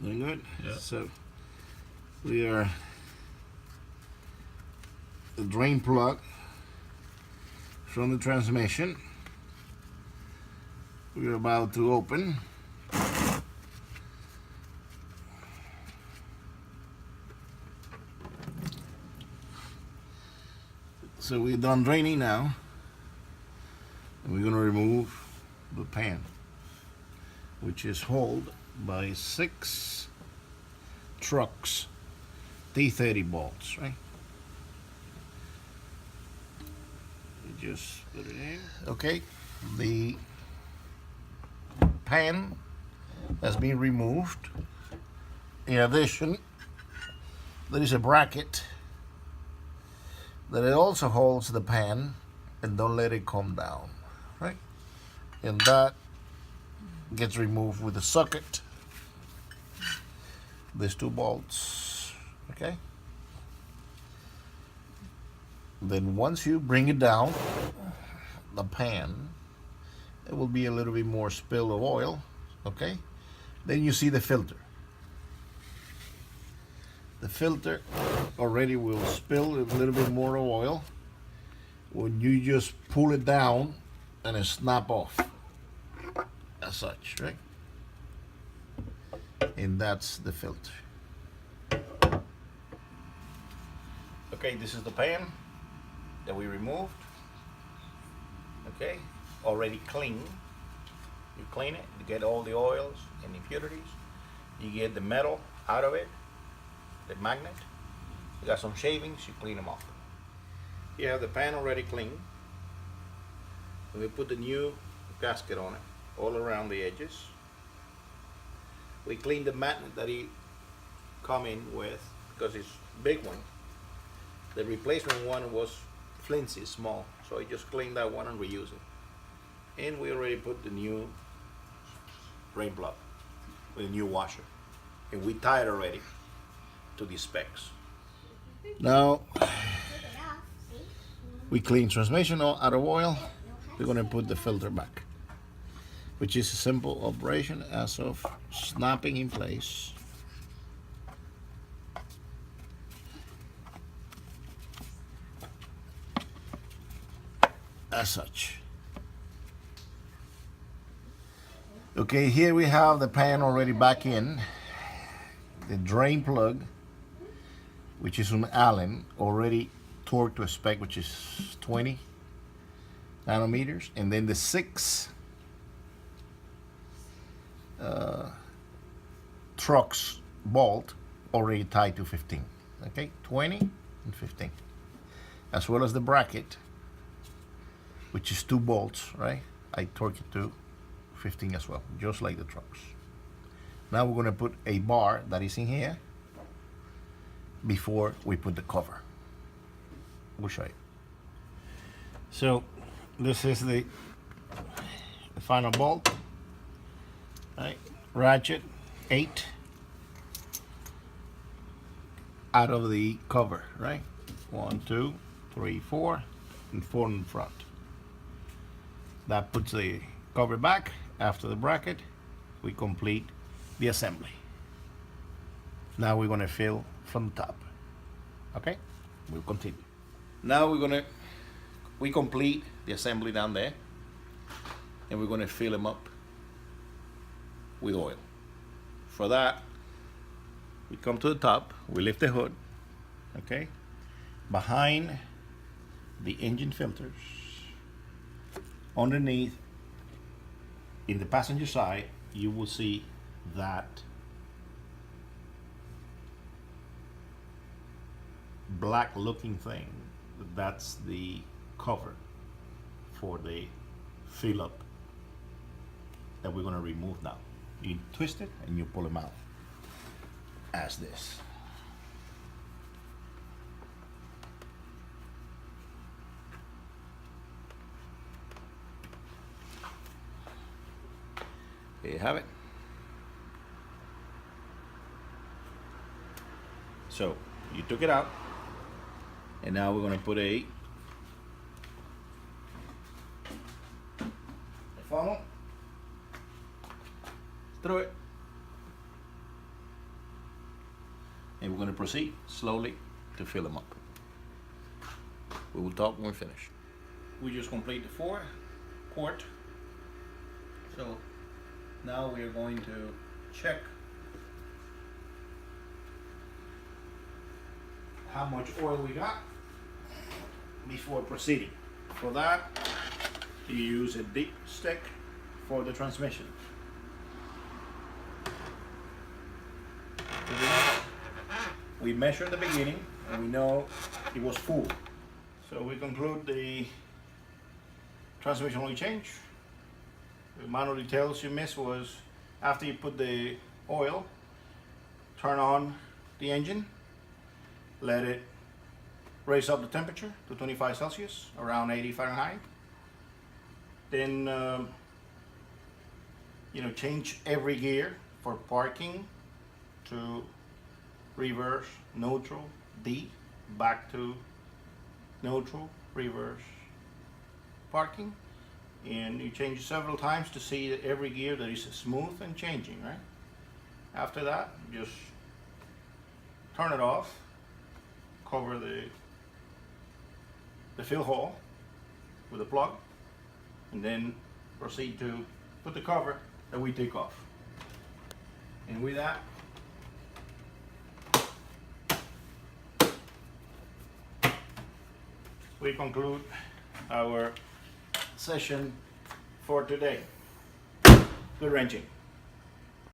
Doing good? Yeah. So we are the drain plug from the transmission. We're about to open. So we're done draining now, and we're going to remove the pan, which is held by 6 trucks T30 bolts, right? You just put it in. Okay, the pan has been removed. In addition, there is a bracket that it also holds the pan and don't let it come down, right? And that gets removed with the socket. These 2 bolts, okay? Then once you bring it down, the pan, there will be a little bit more spill of oil, okay? Then you see the filter. The filter already will spill a little bit more oil when you just pull it down and it snap off as such, right? And that's the filter. Okay, this is the pan that we removed. Okay, already clean. You clean it, you get all the oils and impurities. You get the metal out of it, the magnet. You got some shavings, you clean them up. You have the pan already clean. And we put the new gasket on it, all around the edges. We clean the magnet that he come in with, because it's a big one. The replacement one was flimsy, small, so I just cleaned that one and reuse it. And we already put the new drain plug with a new washer, and we tied already to the specs. Now we clean transmission out of oil. We're going to put the filter back, which is a simple operation as of snapping in place. As such. Okay, here we have the pan already back in. The drain plug, which is an Allen, already torqued to a spec, which is 20 nanometers, and then the 6 trucks bolt already tied to 15. Okay, 20 and 15, as well as the bracket, which is 2 bolts, right? I torque it to 15 as well, just like the trucks. Now we're going to put a bar that is in here before we put the cover. We'll show you. So this is the final bolt, right? Ratchet 8 out of the cover, right? 1, 2, 3, 4, and 4 in front. That puts the cover back. After the bracket, we complete the assembly. Now we're going to fill from the top. Okay, we'll continue. Now we complete the assembly down there, and we're going to fill them up with oil. For that, we come to the top, we lift the hood, okay? Behind the engine filters, underneath, in the passenger side, you will see that black looking thing. That's the cover for the fill up that we're going to remove now. You twist it and you pull them out as this. There you have it. So you took it out, and now we're going to put a funnel through it, we're going to proceed slowly to fill them up. We will talk when we finish. We just complete the 4-quart. So now we are going to check how much oil we got before proceeding. For that, you use a deep stick for the transmission. We measure at the beginning and we know it was full. So we conclude the transmission oil change. The minor details you missed was after you put the oil, turn on the engine, let it raise up the temperature to 25 Celsius, around 80 Fahrenheit. Then change every gear for parking to reverse, neutral, D, back to neutral, reverse, parking. And you change several times to see that every gear that is smooth and changing, right? After that, just turn it off, cover the fill hole with a plug, and then proceed to put the cover that we take off. And with that, we conclude our session for today. Good wrenching.